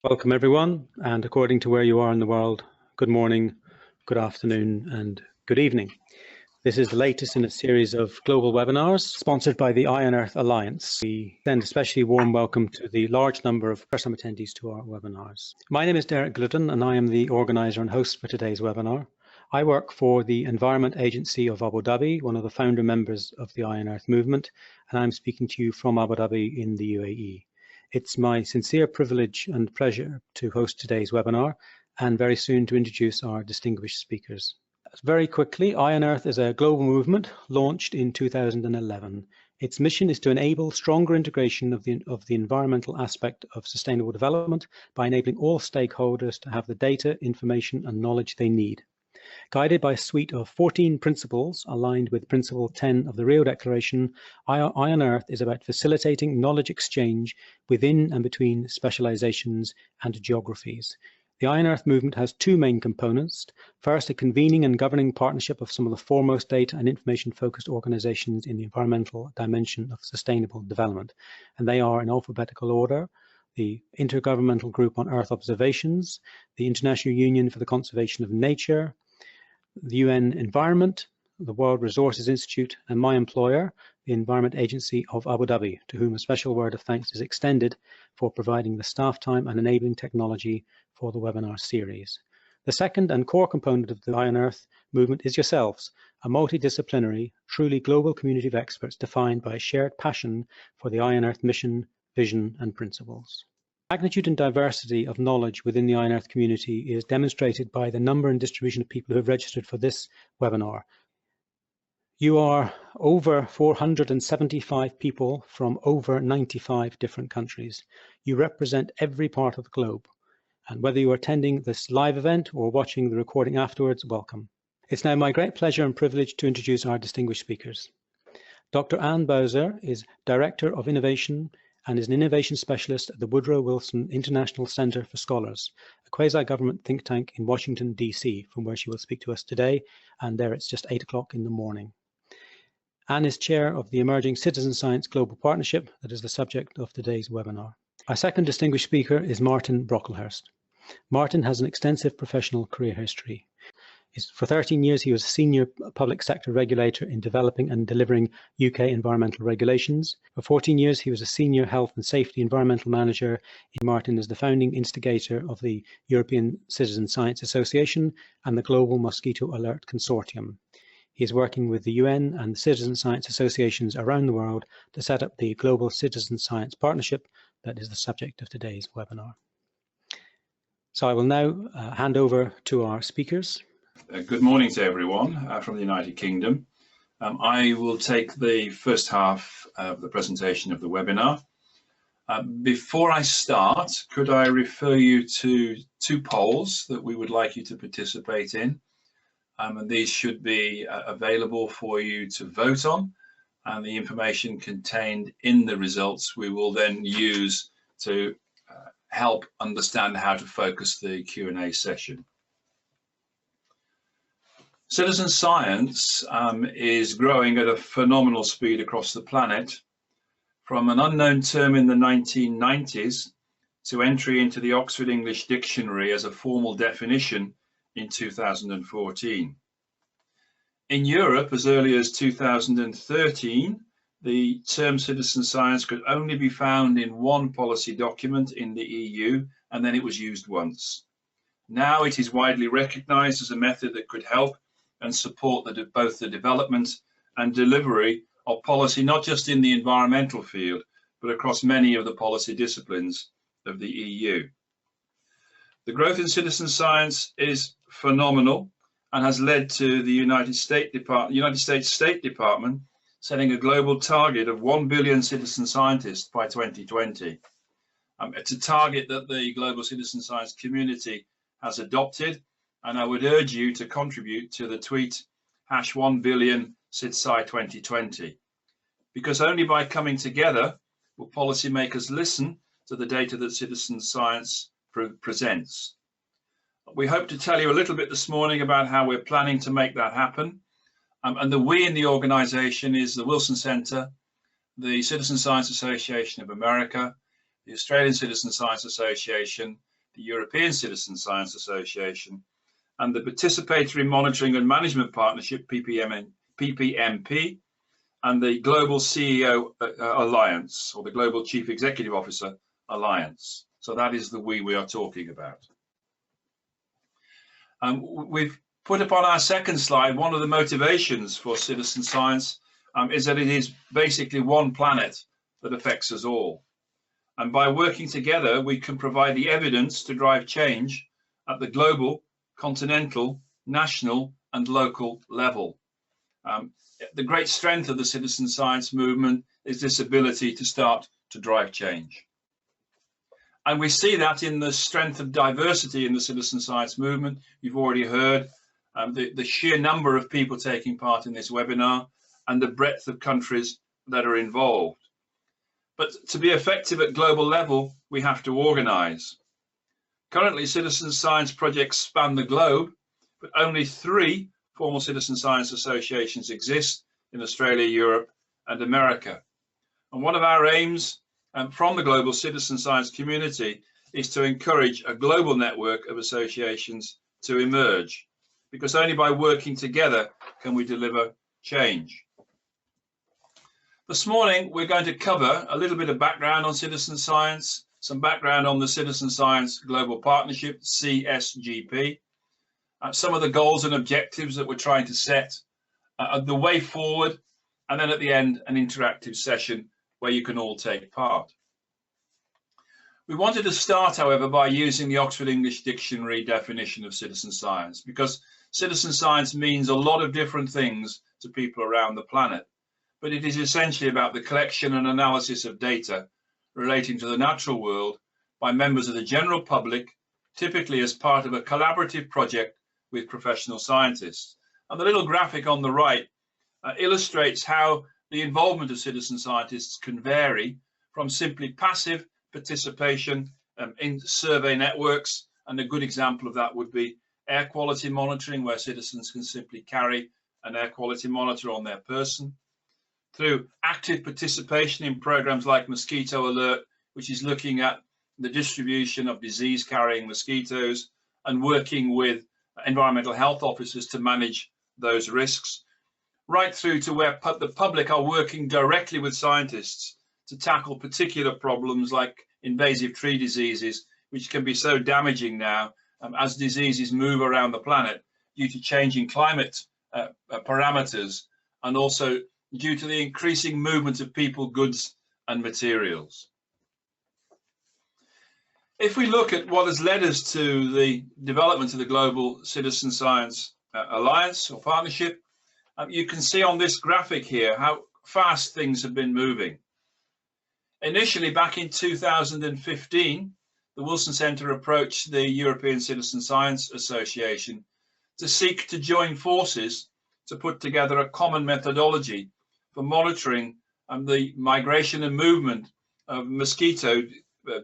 Welcome everyone, and according to where you are in the world, good morning, good afternoon, and good evening. This is the latest in a series of global webinars sponsored by the Eye on Earth Alliance. We extend a especially warm welcome to the large number of first-time attendees to our webinars. My name is Derek Glidden, and I am the organizer and host for today's webinar. I work for the Environment Agency of Abu Dhabi, one of the founder members of the Eye on Earth movement, and I'm speaking to you from Abu Dhabi in the UAE. It's my sincere privilege and pleasure to host today's webinar and very soon to introduce our distinguished speakers. Very quickly, Eye on Earth is a global movement launched in 2011. Its mission is to enable stronger integration of the environmental aspect of sustainable development by enabling all stakeholders to have the data, information and knowledge they need. Guided by a suite of 14 principles aligned with Principle 10 of the Rio Declaration, Eye on Earth is about facilitating knowledge exchange within and between specializations and geographies. The Eye on Earth movement has two main components. First, a convening and governing partnership of some of the foremost data and information-focused organizations in the environmental dimension of sustainable development. And they are in alphabetical order: the Intergovernmental Group on Earth Observations, the International Union for the Conservation of Nature, the UN Environment, the World Resources Institute, and my employer, the Environment Agency of Abu Dhabi, to whom a special word of thanks is extended for providing the staff time and enabling technology for the webinar series. The second and core component of the Eye on Earth movement is yourselves, a multidisciplinary, truly global community of experts defined by a shared passion for the Eye on Earth mission, vision, and principles. Magnitude and diversity of knowledge within the Eye on Earth community is demonstrated by the number and distribution of people who have registered for this webinar. You are over 475 people from over 95 different countries. You represent every part of the globe. And whether you are attending this live event or watching the recording afterwards, welcome. It's now my great pleasure and privilege to introduce our distinguished speakers. Dr. Anne Bowser is Director of Innovation and is an innovation specialist at the Woodrow Wilson International Center for Scholars, a quasi-government think tank in Washington, D.C., from where she will speak to us today, and there it's just 8 o'clock in the morning. Anne is chair of the emerging Citizen Science Global Partnership that is the subject of today's webinar. Our second distinguished speaker is Martin Brocklehurst. Martin has an extensive professional career history. For 13 years, he was a senior public sector regulator in developing and delivering UK environmental regulations. For 14 years, he was a senior health and safety environmental manager. Martin is the founding instigator of the European CitizenScience Association and the Global Mosquito Alert Consortium. He is working with the UN and the citizen science associations around the world to set up the Global Citizen Science Partnership that is the subject of today's webinar. So I will now hand over to our speakers. Good morning to everyone from the United Kingdom. I will take the first half of the presentation of the webinar. Before I start, could I refer you to two polls that we would like you to participate in? And these should be available for you to vote on, and the information contained in the results we will then use to help understand how to focus the Q&A session. Citizen science is growing at a phenomenal speed across the planet, from an unknown term in the 1990s to entry into the Oxford English Dictionary as a formal definition in 2014. In Europe, as early as 2013, the term citizen science could only be found in one policy document in the EU, and then it was used once. Now it is widely recognized as a method that could help and support both the development and delivery of policy, not just in the environmental field, but across many of the policy disciplines of the EU. The growth in citizen science is phenomenal and has led to the United States State Department setting a global target of 1 billion citizen scientists by 2020. It's a target that the global citizen science community has adopted, and I would urge you to contribute to the tweet #1BillionCitSci 2020, because only by coming together will policymakers listen to the data that citizen science presents. We hope to tell you a little bit this morning about how we're planning to make that happen. And the we in the organization is the Wilson Center, the Citizen Science Association of America, the Australian Citizen Science Association, the European Citizen Science Association, and the Participatory Monitoring and Management Partnership, PPMP, and the Global CEO Alliance, or the Global Chief Executive Officer Alliance. So that is the we are talking about. We've put up on our second slide, one of the motivations for citizen science is that it is basically one planet that affects us all. And by working together, we can provide the evidence to drive change at the global, continental, national, and local level. The great strength of the citizen science movement is this ability to start to drive change. And we see that in the strength of diversity in the citizen science movement. You've already heard the sheer number of people taking part in this webinar and the breadth of countries that are involved. But to be effective at global level, we have to organise. Currently, citizen science projects span the globe, but only 3 formal citizen science associations exist in Australia, Europe, and America. And one of our aims from the global citizen science community is to encourage a global network of associations to emerge, because only by working together can we deliver change. This morning, we're going to cover a little bit of background on citizen science, some background on the Citizen Science Global Partnership, CSGP, some of the goals and objectives that we're trying to set, the way forward, and then at the end, an interactive session where you can all take part. We wanted to start, however, by using the Oxford English Dictionary definition of citizen science, because citizen science means a lot of different things to people around the planet, but it is essentially about the collection and analysis of data relating to the natural world by members of the general public, typically as part of a collaborative project with professional scientists. And the little graphic on the right illustrates how the involvement of citizen scientists can vary from simply passive participation in survey networks, and a good example of that would be air quality monitoring, where citizens can simply carry an air quality monitor on their person, through active participation in programs like Mosquito Alert, which is looking at the distribution of disease-carrying mosquitoes and working with environmental health officers to manage those risks, right through to where the public are working directly with scientists to tackle particular problems like invasive tree diseases, which can be so damaging now as diseases move around the planet due to changing climate parameters, and also due to the increasing movement of people, goods, and materials. If we look at what has led us to the development of the Global Citizen Science Alliance or Partnership, you can see on this graphic here how fast things have been moving. Initially, back in 2015, the Wilson Centre approached the European Citizen Science Association to seek to join forces to put together a common methodology for monitoring the migration and movement of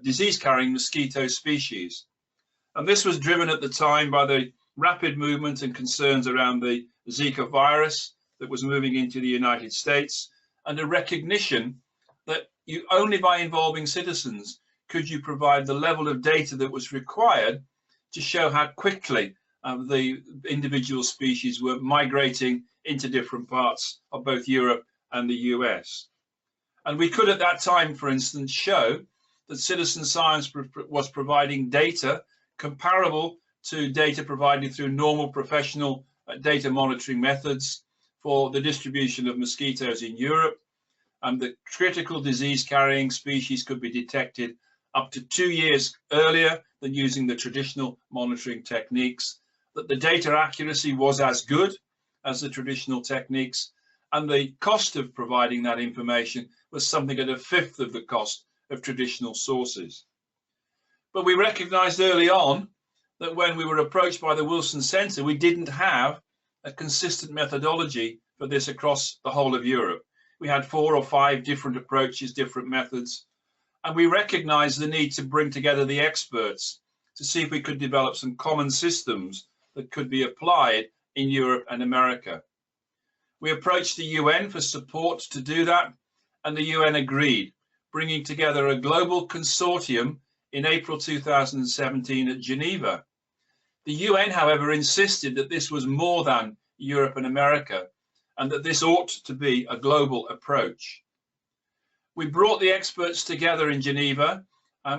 disease-carrying mosquito species. And this was driven at the time by the rapid movement and concerns around the Zika virus that was moving into the United States, and a recognition that only by involving citizens could you provide the level of data that was required to show how quickly the individual species were migrating into different parts of both Europe and the US. And we could at that time, for instance, show that citizen science was providing data comparable to data provided through normal professional data monitoring methods for the distribution of mosquitoes in Europe, and the critical disease-carrying species could be detected up to 2 years earlier than using the traditional monitoring techniques, that the data accuracy was as good as the traditional techniques, and the cost of providing that information was something at 1/5 of the cost of traditional sources. But we recognized early on that when we were approached by the Wilson Centre, we didn't have a consistent methodology for this across the whole of Europe. We had 4 or 5 different approaches, different methods, and we recognized the need to bring together the experts to see if we could develop some common systems that could be applied in Europe and America. We approached the UN for support to do that, and the UN agreed, bringing together a global consortium in April 2017 at Geneva. The UN, however, insisted that this was more than Europe and America, and that this ought to be a global approach. We brought the experts together in Geneva.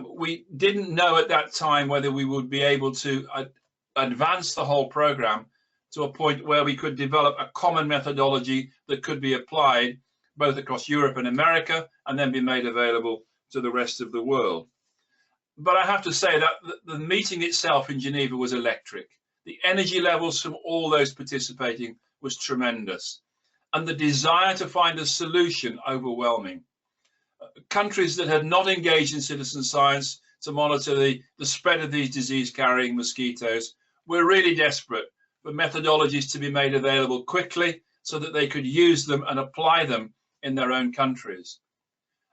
We didn't know at that time whether we would be able to advance the whole program to a point where we could develop a common methodology that could be applied both across Europe and America and then be made available to the rest of the world. But I have to say that the meeting itself in Geneva was electric. The energy levels from all those participating was tremendous, and the desire to find a solution overwhelming. Countries that had not engaged in citizen science to monitor the spread of these disease-carrying mosquitoes were really desperate for methodologies to be made available quickly so that they could use them and apply them in their own countries.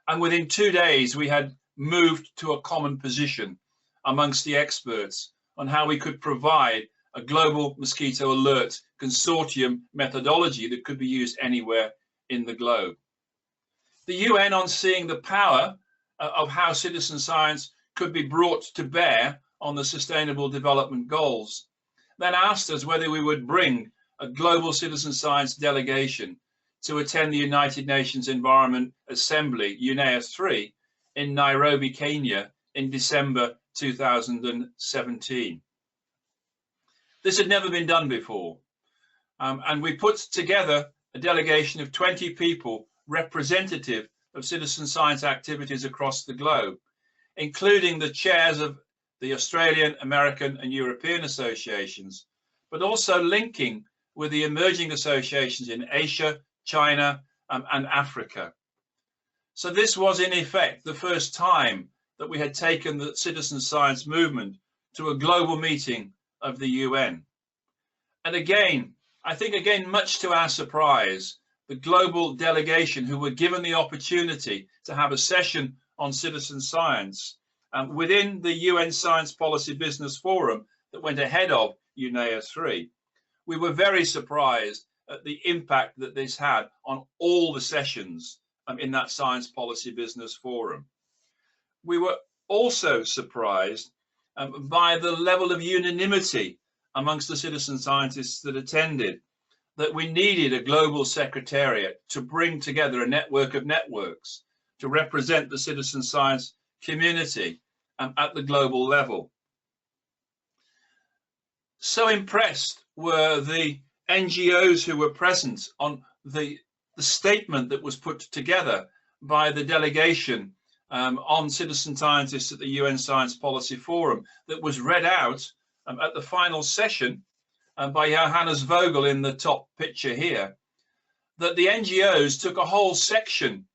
And within 2 days, we had moved to a common position amongst the experts on how we could provide a global mosquito alert consortium methodology that could be used anywhere in the globe. The UN, on seeing the power of how citizen science could be brought to bear on the Sustainable Development Goals, then asked us whether we would bring a global citizen science delegation to attend the United Nations Environment Assembly, UNEA 3, in Nairobi, Kenya, in December 2017. This had never been done before, and we put together a delegation of 20 people representative of citizen science activities across the globe, including the chairs of the Australian, American and European associations, but also linking with the emerging associations in Asia, China and Africa. So this was in effect the first time that we had taken the citizen science movement to a global meeting of the UN. And again, I think much to our surprise, the global delegation who were given the opportunity to have a session on citizen science within the UN Science Policy Business Forum that went ahead of UNEA 3, we were very surprised at the impact that this had on all the sessions in that Science Policy Business Forum. We were also surprised by the level of unanimity amongst the citizen scientists that attended, that we needed a global secretariat to bring together a network of networks to represent the citizen science community at the global level. So impressed were the NGOs who were present on the statement that was put together by the delegation on citizen scientists at the UN Science Policy Forum that was read out at the final session by Johannes Vogel in the top picture here, that the NGOs took a whole section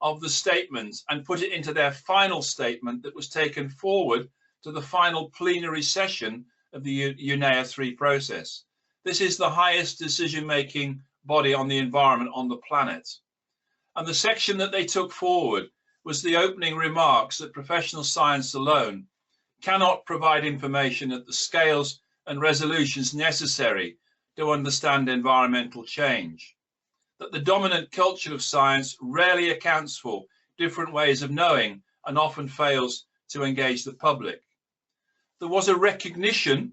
of the statement and put it into their final statement that was taken forward to the final plenary session of the UNEA 3 process. This is the highest decision-making body on the environment on the planet. And the section that they took forward was the opening remarks that professional science alone cannot provide information at the scales and resolutions necessary to understand environmental change, that the dominant culture of science rarely accounts for different ways of knowing and often fails to engage the public. There was a recognition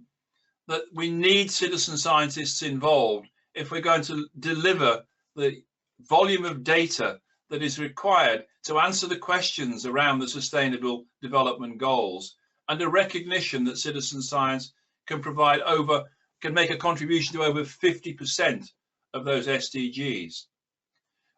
that we need citizen scientists involved if we're going to deliver the volume of data that is required to answer the questions around the Sustainable Development Goals, and a recognition that citizen science can make a contribution to over 50% of those SDGs.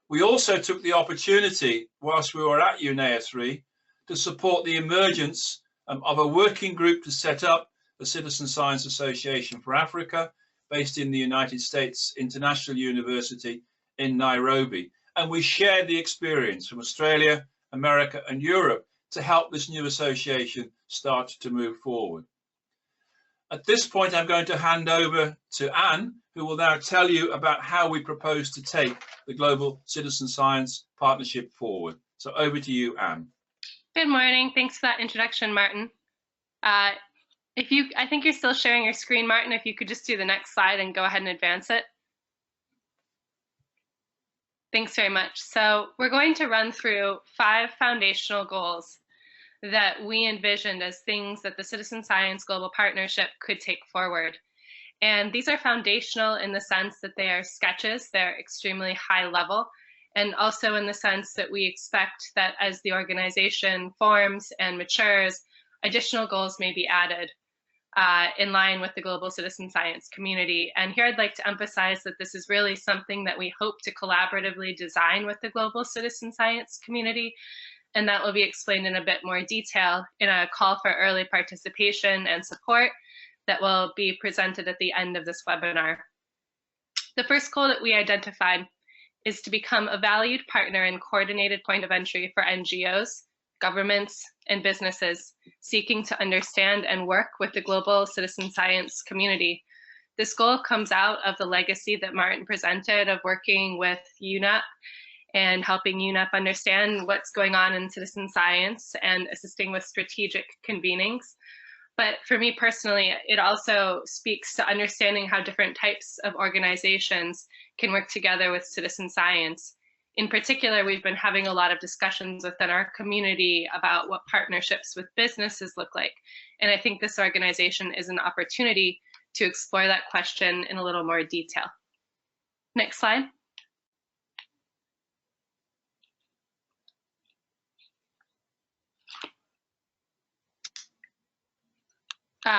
We also took the opportunity, whilst we were at UNEA 3, to support the emergence of a working group to set up the Citizen Science Association for Africa, based in the United States International University in Nairobi. And we shared the experience from Australia, America and Europe to help this new association start to move forward. At this point, I'm going to hand over to Anne, who will now tell you about how we propose to take the Global Citizen Science Partnership forward. So over to you, Anne. Good morning. Thanks for that introduction, Martin. I think you're still sharing your screen, Martin. If you could just do the next slide and go ahead and advance it. Thanks very much. So we're going to run through 5 foundational goals that we envisioned as things that the Citizen Science Global Partnership could take forward. And these are foundational in the sense that they are sketches, they're extremely high level, and also in the sense that we expect that as the organization forms and matures, additional goals may be added in line with the global citizen science community. And here I'd like to emphasize that this is really something that we hope to collaboratively design with the global citizen science community, and that will be explained in a bit more detail in a call for early participation and support that will be presented at the end of this webinar. The first goal that we identified is to become a valued partner and coordinated point of entry for NGOs, governments, and businesses seeking to understand and work with the global citizen science community. This goal comes out of the legacy that Martin presented of working with UNEP and helping UNEP understand what's going on in citizen science and assisting with strategic convenings. But for me personally, it also speaks to understanding how different types of organizations can work together with citizen science. In particular, we've been having a lot of discussions within our community about what partnerships with businesses look like. And I think this organization is an opportunity to explore that question in a little more detail. Next slide.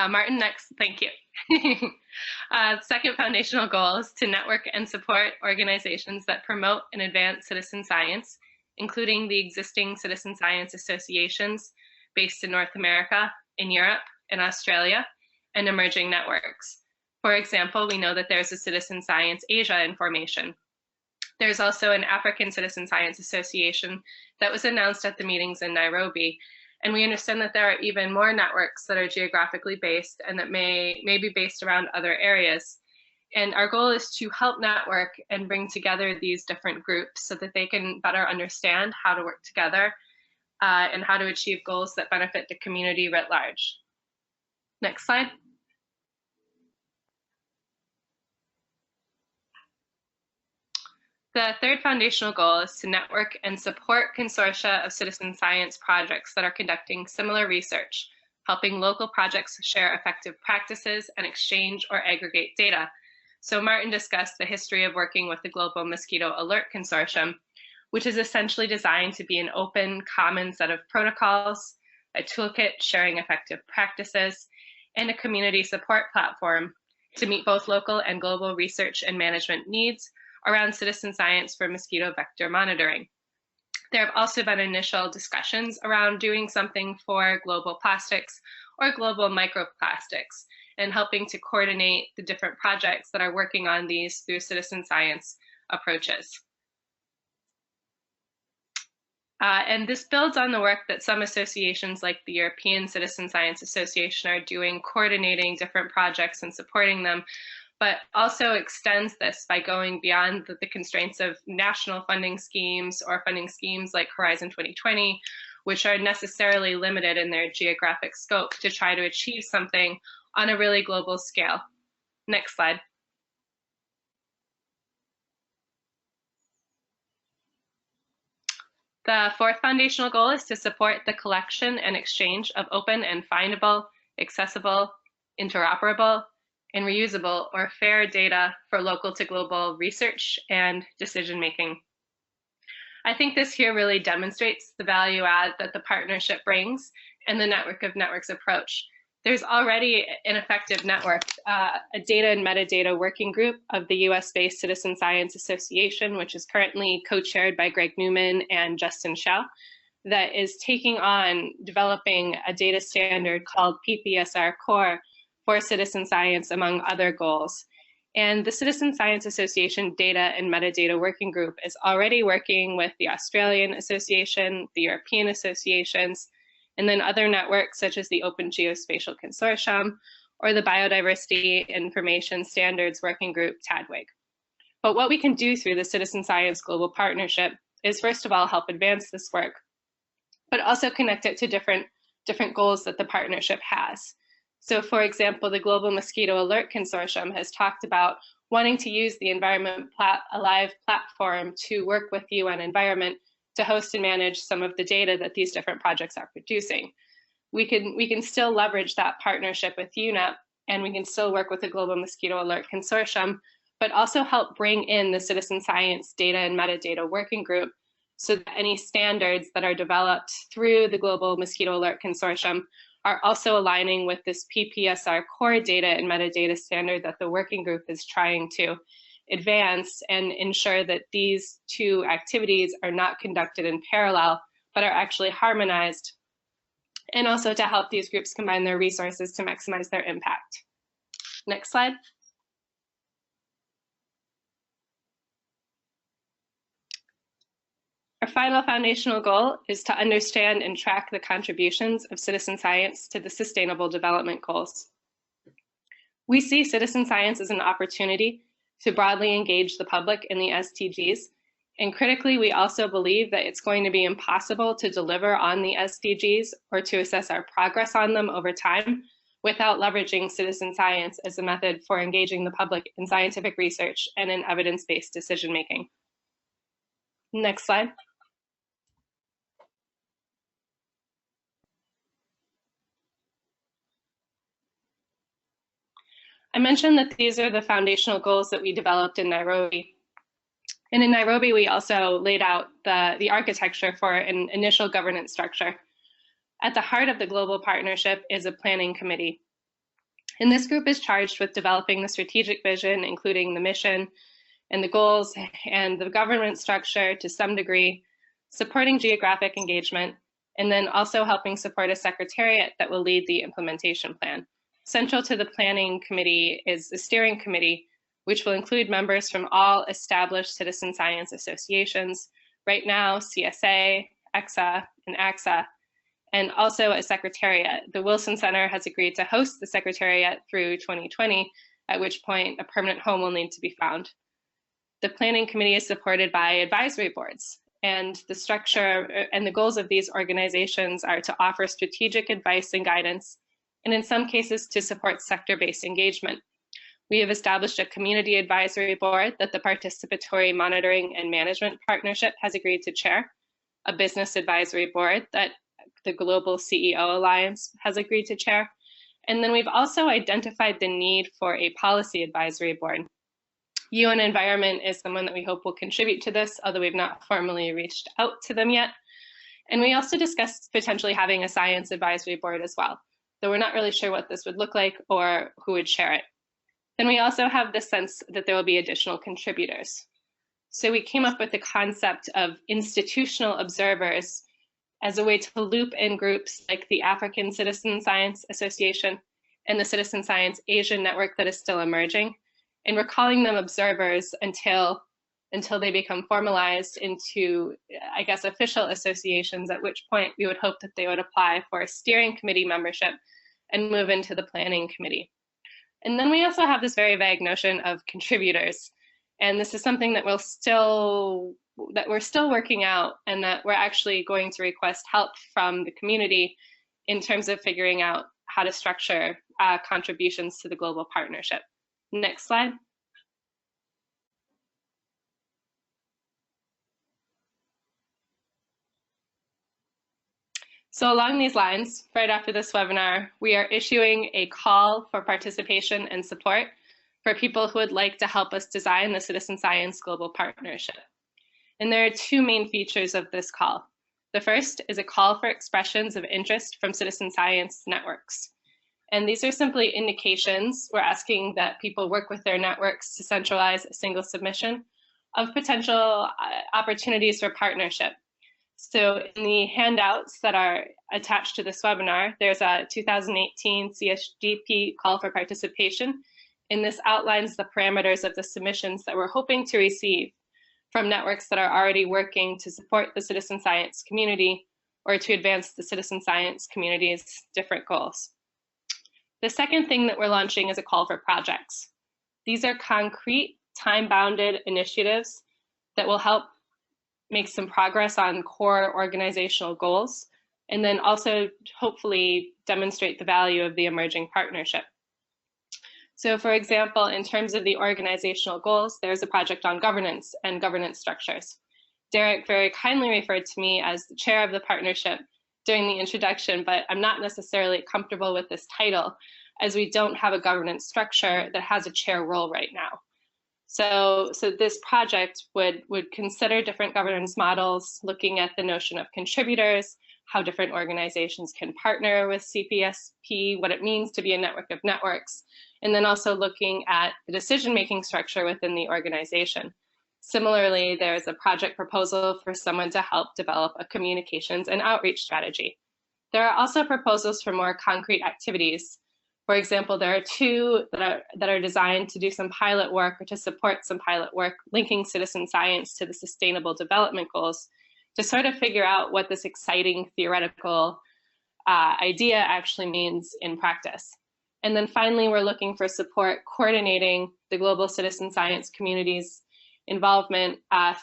Martin, next, thank you. Second foundational goal is to network and support organizations that promote and advance citizen science, including the existing citizen science associations based in North America, in Europe, in Australia, and emerging networks. For example, we know that there's a Citizen Science Asia in formation. There's also an African Citizen Science Association that was announced at the meetings in Nairobi. And we understand that there are even more networks that are geographically based and that may be based around other areas. And our goal is to help network and bring together these different groups so that they can better understand how to work together and how to achieve goals that benefit the community writ large. Next slide. The third foundational goal is to network and support consortia of citizen science projects that are conducting similar research, helping local projects share effective practices and exchange or aggregate data. So Martin discussed the history of working with the Global Mosquito Alert Consortium, which is essentially designed to be an open, common set of protocols, a toolkit sharing effective practices, and a community support platform to meet both local and global research and management needs around citizen science for mosquito vector monitoring. There have also been initial discussions around doing something for global plastics or global microplastics and helping to coordinate the different projects that are working on these through citizen science approaches. And this builds on the work that some associations like the European Citizen Science Association are doing, coordinating different projects and supporting them, but also extends this by going beyond the constraints of national funding schemes or funding schemes like Horizon 2020, which are necessarily limited in their geographic scope to try to achieve something on a really global scale. Next slide. The fourth foundational goal is to support the collection and exchange of open and findable, accessible, interoperable, and reusable or fair data for local to global research and decision making. I think this here really demonstrates the value add that the partnership brings and the network of networks approach. There's already an effective network, a data and metadata working group of the US-based Citizen Science Association, which is currently co-chaired by Greg Newman and Justin Schell, that is taking on developing a data standard called PPSR Core for citizen science, among other goals. And the Citizen Science Association Data and Metadata Working Group is already working with the Australian Association, the European Associations, and then other networks such as the Open Geospatial Consortium or the Biodiversity Information Standards Working Group, TADWIG. But what we can do through the Citizen Science Global Partnership is first of all help advance this work, but also connect it to different goals that the partnership has. So for example, the Global Mosquito Alert Consortium has talked about wanting to use the Environment Alive platform to work with UN Environment to host and manage some of the data that these different projects are producing. We can still leverage that partnership with UNEP, and we can still work with the Global Mosquito Alert Consortium, but also help bring in the citizen science data and metadata working group, so that any standards that are developed through the Global Mosquito Alert Consortium are also aligning with this PPSR core data and metadata standard that the working group is trying to advance, and ensure that these two activities are not conducted in parallel, but are actually harmonized, and also to help these groups combine their resources to maximize their impact. Next slide. Our final foundational goal is to understand and track the contributions of citizen science to the Sustainable Development Goals. We see citizen science as an opportunity to broadly engage the public in the SDGs, and critically, we also believe that it's going to be impossible to deliver on the SDGs or to assess our progress on them over time without leveraging citizen science as a method for engaging the public in scientific research and in evidence-based decision-making. Next slide. I mentioned that these are the foundational goals that we developed in Nairobi. And in Nairobi, we also laid out the architecture for an initial governance structure. At the heart of the global partnership is a planning committee. And this group is charged with developing the strategic vision, including the mission and the goals and the governance structure to some degree, supporting geographic engagement, and then also helping support a secretariat that will lead the implementation plan. Central to the planning committee is the steering committee, which will include members from all established citizen science associations, right now CSA, EXA, and AXA, and also a secretariat. The Wilson Center has agreed to host the secretariat through 2020, at which point a permanent home will need to be found. The planning committee is supported by advisory boards, and the structure and the goals of these organizations are to offer strategic advice and guidance, and in some cases to support sector-based engagement. We have established a community advisory board that the Participatory Monitoring and Management Partnership has agreed to chair, a business advisory board that the Global CEO Alliance has agreed to chair, and then we've also identified the need for a policy advisory board. UN Environment is someone that we hope will contribute to this, although we've not formally reached out to them yet. And we also discussed potentially having a science advisory board as well, though we're not really sure what this would look like or who would chair it. Then we also have the sense that there will be additional contributors. So we came up with the concept of institutional observers as a way to loop in groups like the African Citizen Science Association and the Citizen Science Asian Network that is still emerging. And we're calling them observers until they become formalized into, I guess, official associations, at which point we would hope that they would apply for a steering committee membership and move into the planning committee. And then we also have this very vague notion of contributors. And this is something that we're still working out, and that we're actually going to request help from the community in terms of figuring out how to structure contributions to the global partnership. Next slide. So along these lines, right after this webinar, we are issuing a call for participation and support for people who would like to help us design the Citizen Science Global Partnership. And there are two main features of this call. The first is a call for expressions of interest from citizen science networks. And these are simply indications. We're asking that people work with their networks to centralize a single submission of potential opportunities for partnership. So in the handouts that are attached to this webinar, there's a 2018 CSGP call for participation, and this outlines the parameters of the submissions that we're hoping to receive from networks that are already working to support the citizen science community or to advance the citizen science community's different goals. The second thing that we're launching is a call for projects. These are concrete, time-bounded initiatives that will help make some progress on core organizational goals, and then also hopefully demonstrate the value of the emerging partnership. So for example, in terms of the organizational goals, there's a project on governance and governance structures. Derek very kindly referred to me as the chair of the partnership during the introduction, but I'm not necessarily comfortable with this title, as we don't have a governance structure that has a chair role right now. So this project would consider different governance models, looking at the notion of contributors, how different organizations can partner with CPSP, what it means to be a network of networks, and then also looking at the decision-making structure within the organization. Similarly, there's a project proposal for someone to help develop a communications and outreach strategy. There are also proposals for more concrete activities. For example, there are two that are designed to do some pilot work or to support some pilot work linking citizen science to the Sustainable Development Goals to sort of figure out what this exciting theoretical idea actually means in practice. And then finally, we're looking for support coordinating the global citizen science community's involvement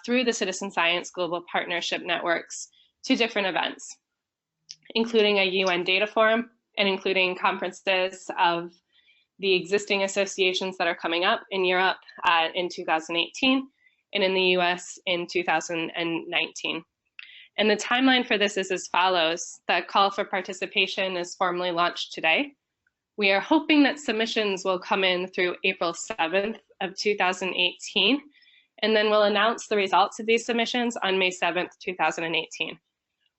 through the Citizen Science Global Partnership Networks to different events, including a UN data forum and including conferences of the existing associations that are coming up in Europe in 2018 and in the US in 2019. And the timeline for this is as follows. The call for participation is formally launched today. We are hoping that submissions will come in through April 7th of 2018, and then we'll announce the results of these submissions on May 7th, 2018.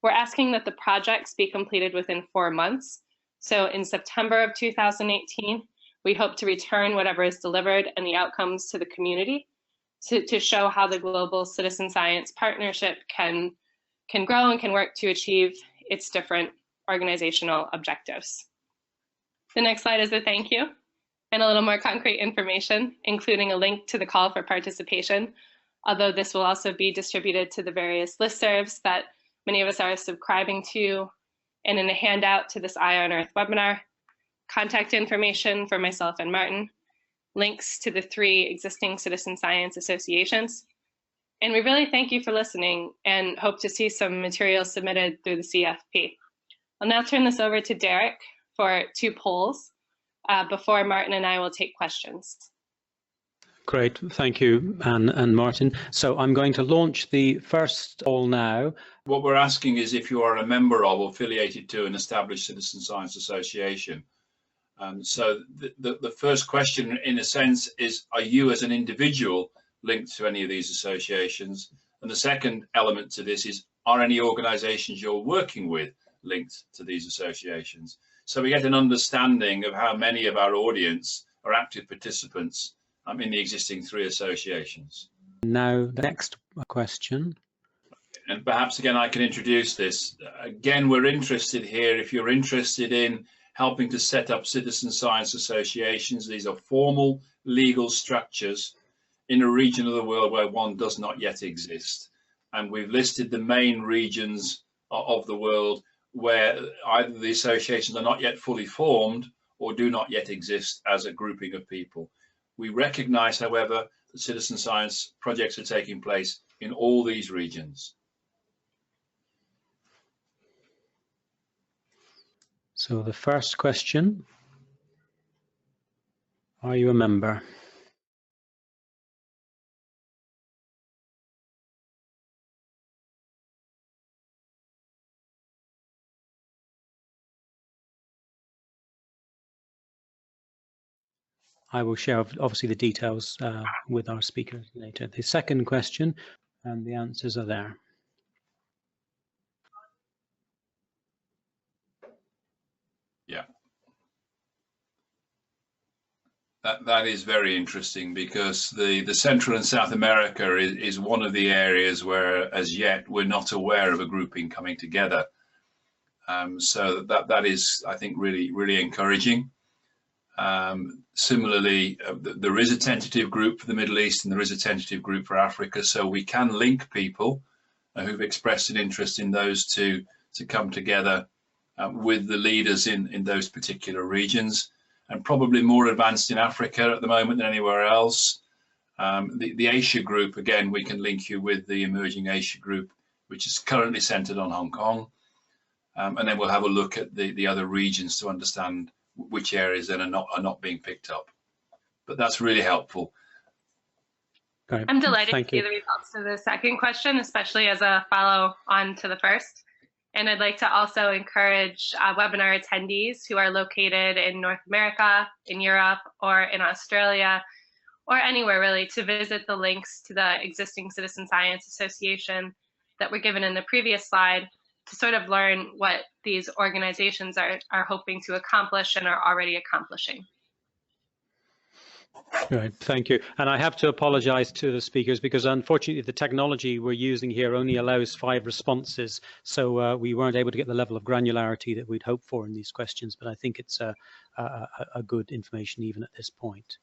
We're asking that the projects be completed within 4 months. So in September of 2018, we hope to return whatever is delivered and the outcomes to the community to show how the Global Citizen Science Partnership can grow and can work to achieve its different organizational objectives. The next slide is a thank you and a little more concrete information, including a link to the call for participation, although this will also be distributed to the various listservs that many of us are subscribing to, and in a handout to this Eye on Earth webinar, contact information for myself and Martin, links to the 3 existing citizen science associations. And we really thank you for listening and hope to see some materials submitted through the CFP. I'll now turn this over to Derek for 2 polls before Martin and I will take questions. Great, thank you, Anne and Martin. So I'm going to launch the first poll now. What we're asking is if you are a member of or affiliated to an established citizen science association. So the first question, in a sense, is, are you as an individual linked to any of these associations? And the second element to this is, are any organizations you're working with linked to these associations? So we get an understanding of how many of our audience are active participants in the existing 3 associations. Now, the next question. And perhaps again, I can introduce this. Again, we're interested here, if you're interested in helping to set up citizen science associations, these are formal legal structures in a region of the world where one does not yet exist. And we've listed the main regions of the world where either the associations are not yet fully formed or do not yet exist as a grouping of people. We recognize, however, that citizen science projects are taking place in all these regions. So the first question, are you a member? I will share obviously the details with our speakers later. The second question, and the answers are there. Yeah. That is very interesting, because the Central and South America is one of the areas where as yet we're not aware of a grouping coming together. So that is, I think, really encouraging. Similarly, there is a tentative group for the Middle East and there is a tentative group for Africa, so we can link people who've expressed an interest in those to come together with the leaders in those particular regions, and probably more advanced in Africa at the moment than anywhere else. The Asia group, again, we can link you with the emerging Asia group, which is currently centered on Hong Kong. And then we'll have a look at the other regions to understand which areas then are not being picked up. But that's really helpful. Right. I'm delighted Thank to see you. the results to the second question, especially as a follow-on to the first. And I'd like to also encourage webinar attendees who are located in North America, in Europe, or in Australia, or anywhere really, to visit the links to the existing Citizen Science Association that were given in the previous slide to sort of learn what these organizations are hoping to accomplish and are already accomplishing. Right, thank you. And I have to apologize to the speakers because unfortunately the technology we're using here only allows 5 responses. So we weren't able to get the level of granularity that we'd hoped for in these questions, but I think it's a good information even at this point.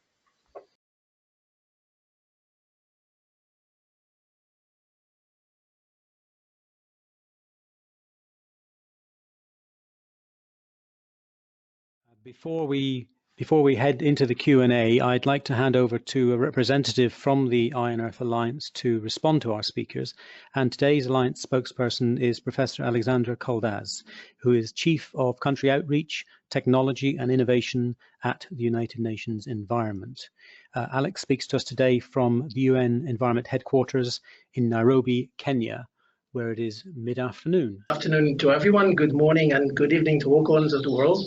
Before we head into the Q&A, I'd like to hand over to a representative from the Iron Earth Alliance to respond to our speakers. And today's Alliance spokesperson is Professor Alexandra Koldaz, who is Chief of Country Outreach, Technology and Innovation at the United Nations Environment. Alex speaks to us today from the UN Environment Headquarters in Nairobi, Kenya, where it is mid-afternoon. Good afternoon to everyone, good morning and good evening to all corners of the world.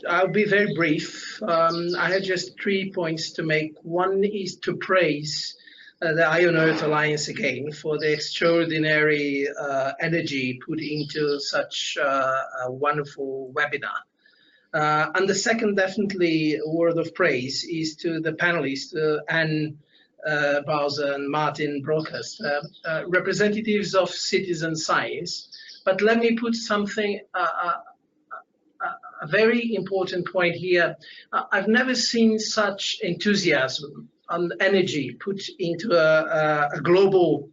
I'll be very brief. I had just 3 points to make. One is to praise the Iron Earth Alliance again for the extraordinary energy put into such a wonderful webinar. And the second, definitely, word of praise is to the panelists, Anne Bowser and Martin Brockhurst, representatives of citizen science. But let me put something, a very important point here. I've never seen such enthusiasm and energy put into a global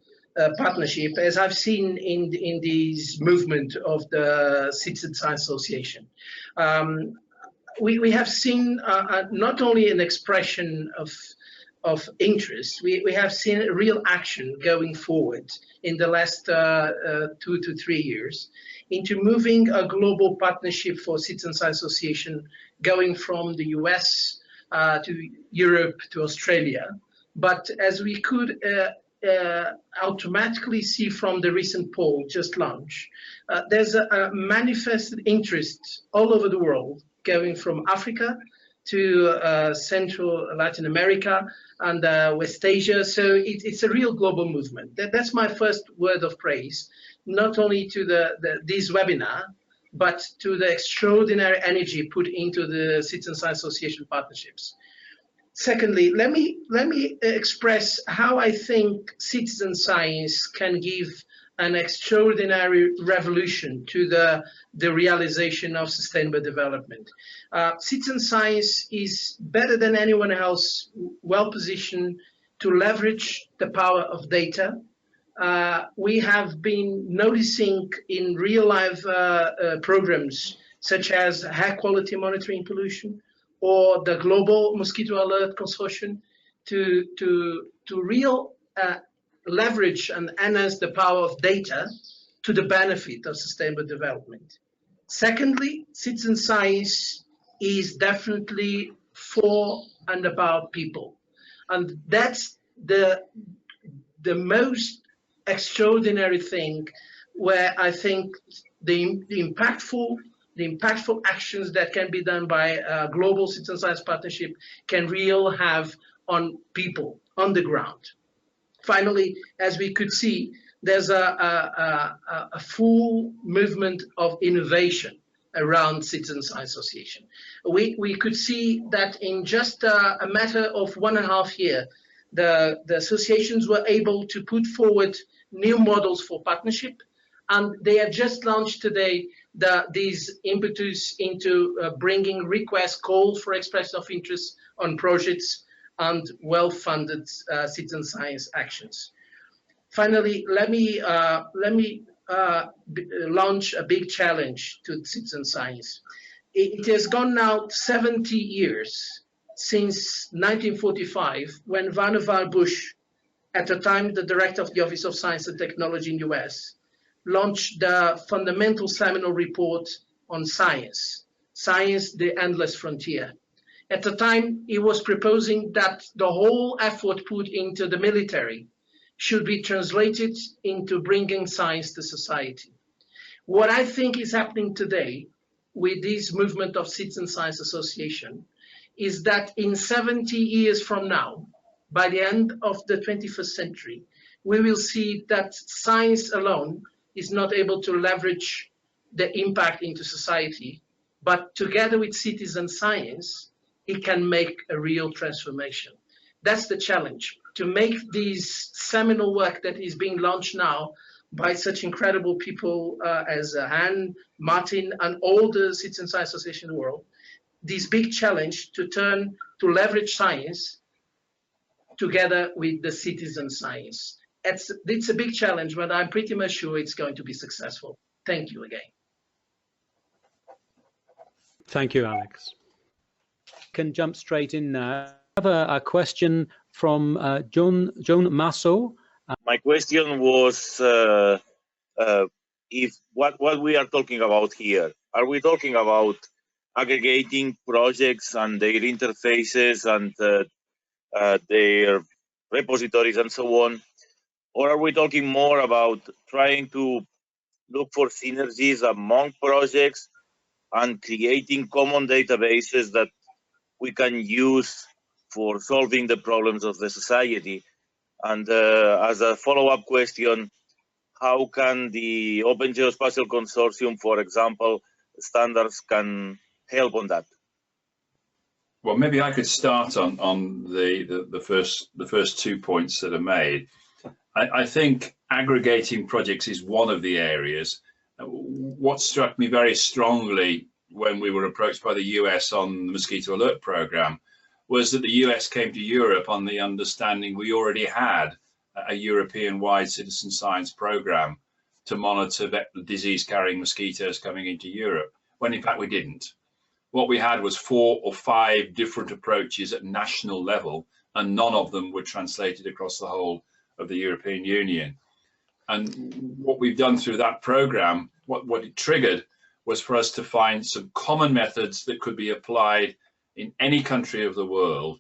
partnership as I've seen in this movement of the Citizen Science Association. We have seen not only an expression of interest, we have seen real action going forward in the last 2 to 3 years into moving a global partnership for Citizen Science Association going from the US to Europe to Australia. But as we could automatically see from the recent poll just launched, there's a manifested interest all over the world going from Africa to Central Latin America and West Asia. So it's a real global movement. That's my first word of praise, not only to this webinar, but to the extraordinary energy put into the Citizen Science Association partnerships. Secondly, let me express how I think citizen science can give an extraordinary revolution to the realization of sustainable development. Citizen science is better than anyone else well positioned to leverage the power of data. We have been noticing in real life programs such as air quality monitoring pollution or the Global Mosquito Alert Consortium to real leverage and enhance the power of data to the benefit of sustainable development. Secondly, citizen science is definitely for and about people. And that's the most extraordinary thing where I think the impactful actions that can be done by a global citizen science partnership can really have on people on the ground. Finally, as we could see, there's a full movement of innovation around Citizen Science Association. We could see that in just a matter of 1.5 years, the associations were able to put forward new models for partnership, and they have just launched today these impetus into bringing requests, calls for expression of interest on projects and well-funded citizen science actions. Finally, let me launch a big challenge to citizen science. It has gone now 70 years since 1945, when Vannevar Bush, at the time the director of the Office of Science and Technology in the US, launched the fundamental seminal report on science, the endless frontier. At the time, he was proposing that the whole effort put into the military should be translated into bringing science to society. What I think is happening today with this movement of Citizen Science Association is that in 70 years from now, by the end of the 21st century, we will see that science alone is not able to leverage the impact into society, but together with citizen science, it can make a real transformation. That's the challenge, to make this seminal work that is being launched now by such incredible people as Han, Martin, and all the Citizen Science Association in the world, this big challenge to leverage science together with the citizen science. It's a big challenge, but I'm pretty much sure it's going to be successful. Thank you again. Thank you, Alex. Can jump straight in now. I have a question from Joan Masso. My question was if what we are talking about here, are we talking about aggregating projects and their interfaces and their repositories and so on, or are we talking more about trying to look for synergies among projects and creating common databases that we can use for solving the problems of the society? And as a follow-up question, how can the Open Geospatial Consortium, for example, standards can help on that? Well, maybe I could start on the first 2 points that are made. I think aggregating projects is one of the areas. What struck me very strongly when we were approached by the US on the Mosquito Alert Program was that the US came to Europe on the understanding we already had a European-wide citizen science program to monitor disease-carrying mosquitoes coming into Europe, when in fact we didn't. What we had was 4 or 5 different approaches at national level, and none of them were translated across the whole of the European Union. And what we've done through that program, what it triggered was for us to find some common methods that could be applied in any country of the world,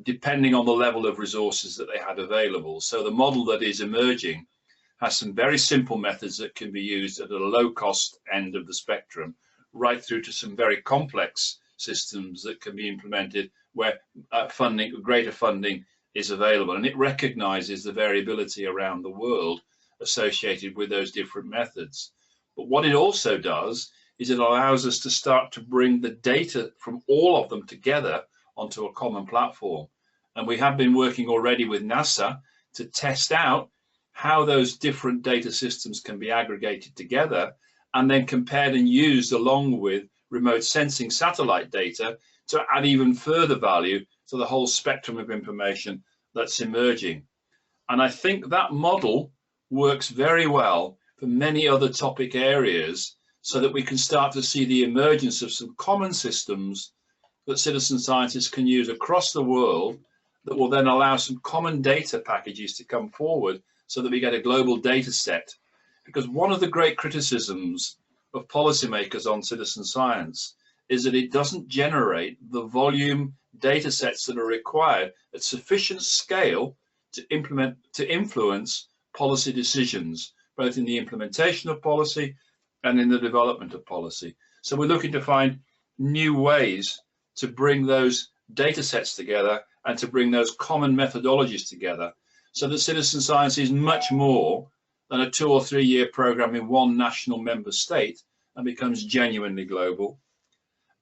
depending on the level of resources that they had available. So the model that is emerging has some very simple methods that can be used at a low cost end of the spectrum, right through to some very complex systems that can be implemented where greater funding is available. And it recognizes the variability around the world associated with those different methods. But what it also does is it allows us to start to bring the data from all of them together onto a common platform. And we have been working already with NASA to test out how those different data systems can be aggregated together and then compared and used along with remote sensing satellite data to add even further value to the whole spectrum of information that's emerging. And I think that model works very well for many other topic areas so that we can start to see the emergence of some common systems that citizen scientists can use across the world that will then allow some common data packages to come forward so that we get a global data set. Because one of the great criticisms of policymakers on citizen science is that it doesn't generate the volume data sets that are required at sufficient scale to influence policy decisions, both in the implementation of policy and in the development of policy. So we're looking to find new ways to bring those data sets together and to bring those common methodologies together so that citizen science is much more than a 2 or 3 year program in one national member state and becomes genuinely global.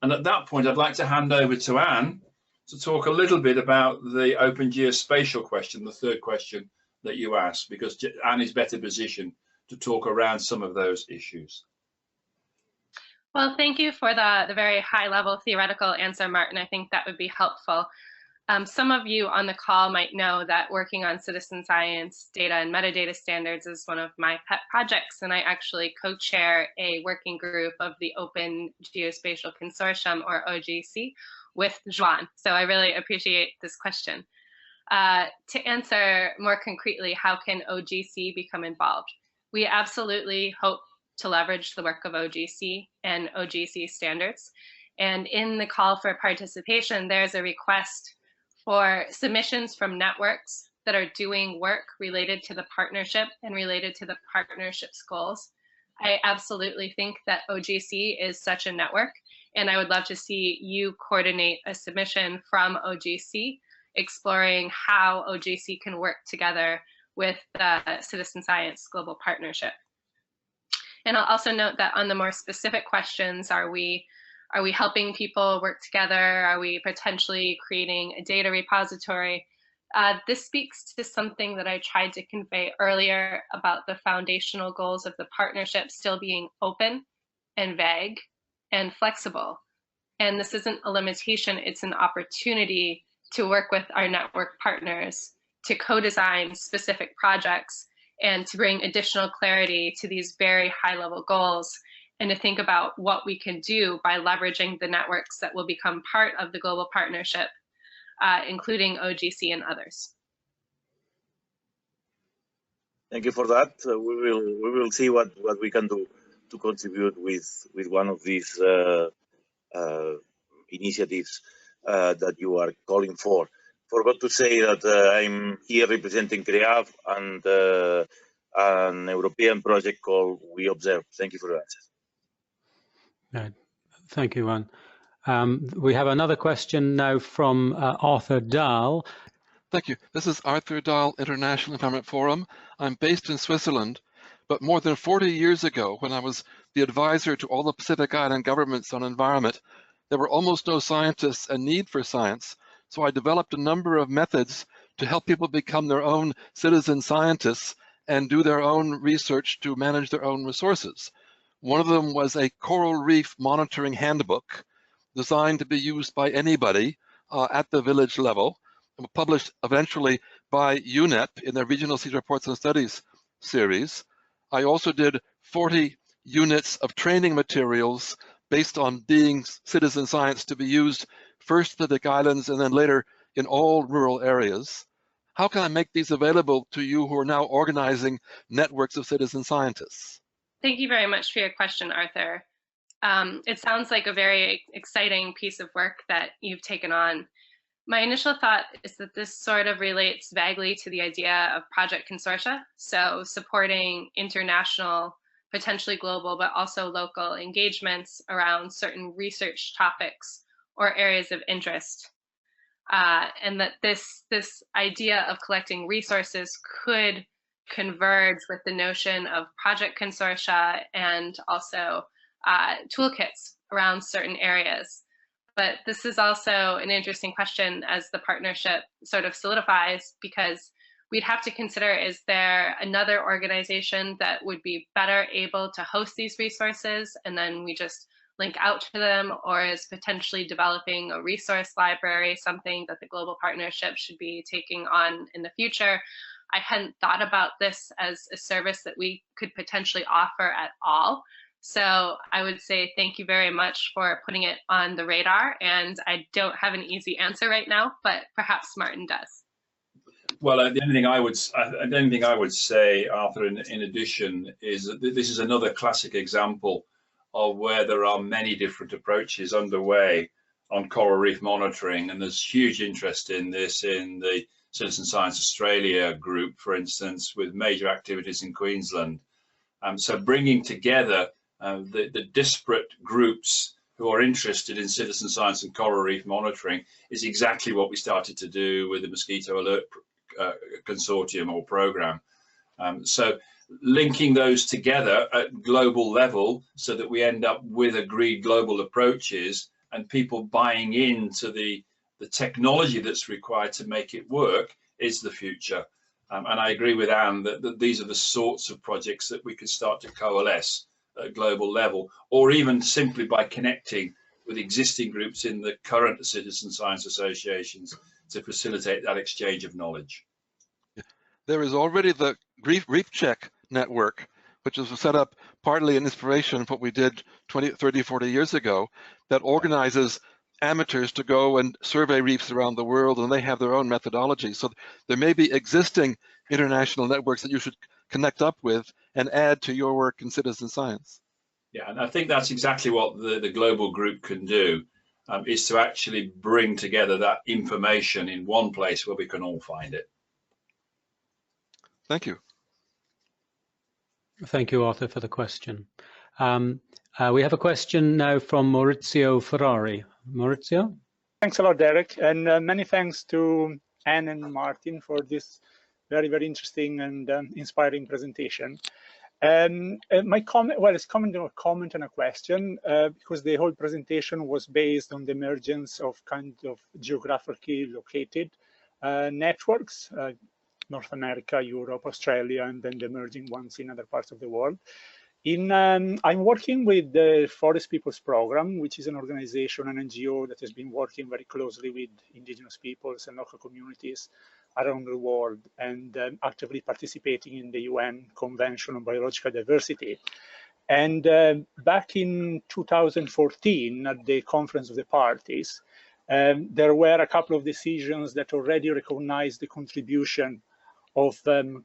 And at that point, I'd like to hand over to Anne to talk a little bit about the open geospatial question, the third question that you asked, because Anne is better positioned to talk around some of those issues. Well, thank you for the very high level theoretical answer, Martin. I think that would be helpful. Some of you on the call might know that working on citizen science data and metadata standards is one of my pet projects, and I actually co-chair a working group of the Open Geospatial Consortium, or OGC, with Joan. So I really appreciate this question. To answer more concretely, how can OGC become involved? We absolutely hope to leverage the work of OGC and OGC standards. And in the call for participation, there's a request for submissions from networks that are doing work related to the partnership and related to the partnership's goals. I absolutely think that OGC is such a network, and I would love to see you coordinate a submission from OGC exploring how OGC can work together with the Citizen Science Global Partnership. And I'll also note that on the more specific questions, are we helping people work together? Are we potentially creating a data repository? This speaks to something that I tried to convey earlier about the foundational goals of the partnership still being open and vague and flexible. And this isn't a limitation, it's an opportunity to work with our network partners to co-design specific projects and to bring additional clarity to these very high-level goals, and to think about what we can do by leveraging the networks that will become part of the global partnership, including OGC and others. Thank you for that. We will see what we can do to contribute with one of these initiatives that you are calling for. Forgot to say that I'm here representing CREAF and an European project called We Observe. Thank you for the answer. Thank you, Juan. We have another question now from Arthur Dahl. Thank you. This is Arthur Dahl, International Environment Forum. I'm based in Switzerland, but more than 40 years ago, when I was the advisor to all the Pacific Island governments on environment, there were almost no scientists and need for science. So I developed a number of methods to help people become their own citizen scientists and do their own research to manage their own resources. One of them was a coral reef monitoring handbook designed to be used by anybody at the village level, published eventually by UNEP in their Regional Sea Reports and Studies series. I also did 40 units of training materials based on being citizen science to be used first to the islands and then later in all rural areas. How can I make these available to you who are now organizing networks of citizen scientists? Thank you very much for your question, Arthur. It sounds like a very exciting piece of work that you've taken on. My initial thought is that this sort of relates vaguely to the idea of project consortia, so supporting international, potentially global, but also local engagements around certain research topics or areas of interest. And that this idea of collecting resources could converge with the notion of project consortia and also toolkits around certain areas. But this is also an interesting question as the partnership sort of solidifies, because we'd have to consider, is there another organization that would be better able to host these resources and then we just link out to them, or is potentially developing a resource library something that the global partnership should be taking on in the future? I hadn't thought about this as a service that we could potentially offer at all. So I would say thank you very much for putting it on the radar. And I don't have an easy answer right now, but perhaps Martin does. Well, the only thing I would say, Arthur, in addition, is that this is another classic example of where there are many different approaches underway on coral reef monitoring, and there's huge interest in this in the Citizen Science Australia group, for instance, with major activities in Queensland. So bringing together the disparate groups who are interested in citizen science and coral reef monitoring is exactly what we started to do with the Mosquito Alert Consortium or program. So linking those together at global level so that we end up with agreed global approaches and people buying into the technology that's required to make it work is the future. And I agree with Anne that these are the sorts of projects that we can start to coalesce at global level, or even simply by connecting with existing groups in the current citizen science associations to facilitate that exchange of knowledge. There is already the Reef Check network, which was set up partly in inspiration of what we did 20, 30, 40 years ago, that organizes amateurs to go and survey reefs around the world, and they have their own methodology. So there may be existing international networks that you should connect up with and add to your work in citizen science. Yeah, and I think that's exactly what the global group can do, is to actually bring together that information in one place where we can all find it. Thank you. Thank you, Arthur, for the question. We have a question now from Maurizio Ferrari. Maurizio? Thanks a lot, Derek, and many thanks to Anne and Martin for this very, very interesting and inspiring presentation. My comment, well, it's a comment and a question, because the whole presentation was based on the emergence of kind of geographically located networks, North America, Europe, Australia, and then the emerging ones in other parts of the world. I'm working with the Forest Peoples Program, which is an organization, an NGO that has been working very closely with indigenous peoples and local communities around the world, and actively participating in the UN Convention on Biological Diversity. And back in 2014, at the Conference of the Parties, there were a couple of decisions that already recognized the contribution of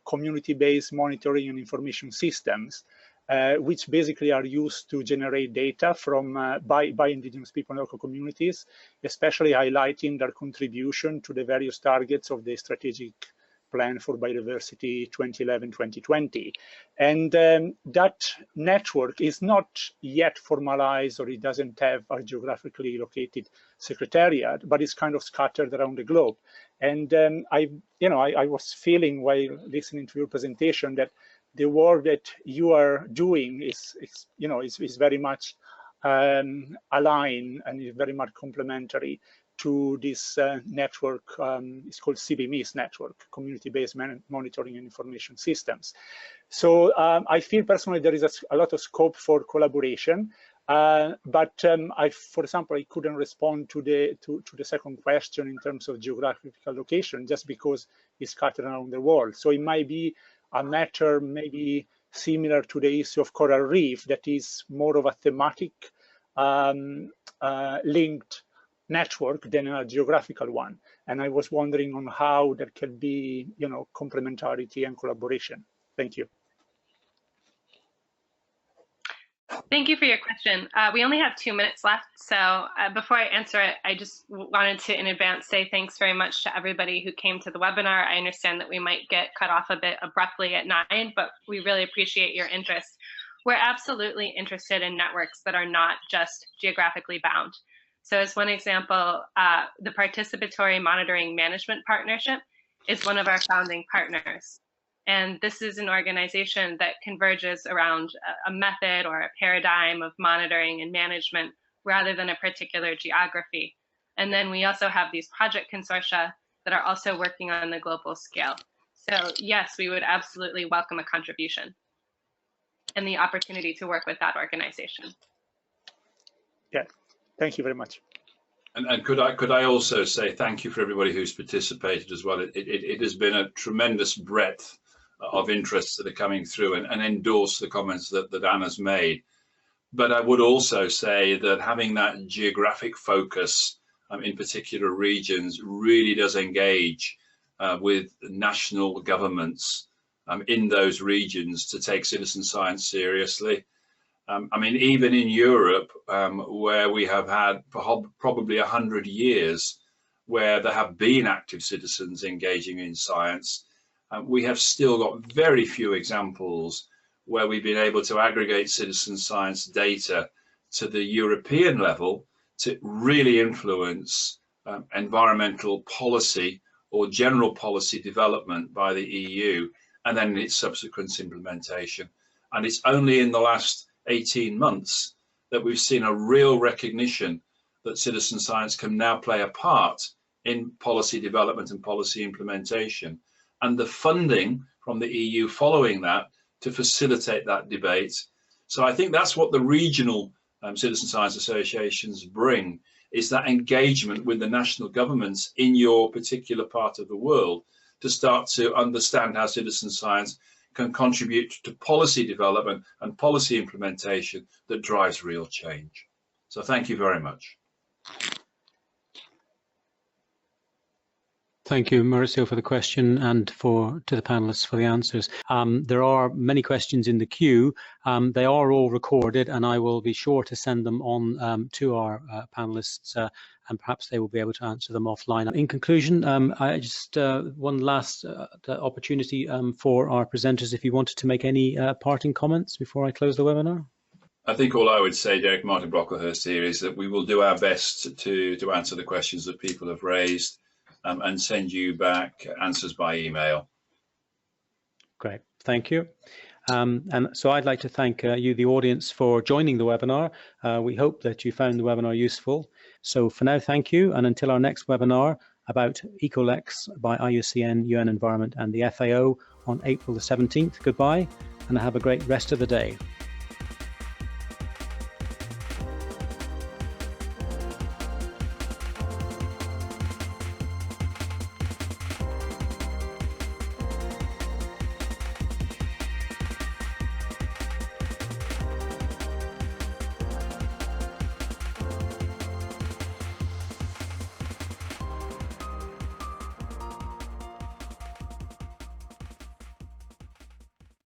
community-based monitoring and information systems, which basically are used to generate data from by indigenous people and local communities, especially highlighting their contribution to the various targets of the strategic plan for biodiversity 2011-2020. And that network is not yet formalized, or it doesn't have a geographically located secretariat, but it's kind of scattered around the globe. And I was feeling while listening to your presentation that the work that you are doing is very much aligned and is very much complementary to this network. It's called CBMIS network, Community-Based Monitoring and Information Systems. So I feel personally there is a lot of scope for collaboration, but for example, I couldn't respond to the second question in terms of geographical location, just because it's scattered around the world. So it might be a matter maybe similar to the issue of coral reef, that is more of a thematic linked network than a geographical one. And I was wondering on how there can be, complementarity and collaboration. Thank you. Thank you for your question. We only have 2 minutes left, so before I answer it, I just wanted to in advance say thanks very much to everybody who came to the webinar. I understand that we might get cut off a bit abruptly at 9, but we really appreciate your interest. We're absolutely interested in networks that are not just geographically bound. So as one example, the Participatory Monitoring Management Partnership is one of our founding partners. And this is an organization that converges around a method or a paradigm of monitoring and management rather than a particular geography. And then we also have these project consortia that are also working on the global scale. So yes, we would absolutely welcome a contribution and the opportunity to work with that organization. Yeah, thank you very much. And could I also say thank you for everybody who's participated as well. It has been a tremendous breadth of interests that are coming through, and endorse the comments that Anna's made. But I would also say that having that geographic focus in particular regions really does engage with national governments in those regions to take citizen science seriously. I mean, even in Europe, where we have had probably 100 years where there have been active citizens engaging in science, we have still got very few examples where we've been able to aggregate citizen science data to the European level to really influence environmental policy or general policy development by the EU, and then its subsequent implementation. And it's only in the last 18 months that we've seen a real recognition that citizen science can now play a part in policy development and policy implementation, and the funding from the EU following that to facilitate that debate. So I think that's what the regional citizen science associations bring, is that engagement with the national governments in your particular part of the world to start to understand how citizen science can contribute to policy development and policy implementation that drives real change. So thank you very much. Thank you, Mauricio, for the question, and to the panelists for the answers. There are many questions in the queue. They are all recorded, and I will be sure to send them on to our panelists, and perhaps they will be able to answer them offline. In conclusion, I just one last opportunity for our presenters, if you wanted to make any parting comments before I close the webinar. I think all I would say, Derek, Martin Brocklehurst here, is that we will do our best to answer the questions that people have raised, and send you back answers by email. Great, thank you. And so I'd like to thank you, the audience, for joining the webinar. We hope that you found the webinar useful. So for now, thank you. And until our next webinar about EcoLex by IUCN, UN Environment and the FAO on April the 17th, goodbye, and have a great rest of the day.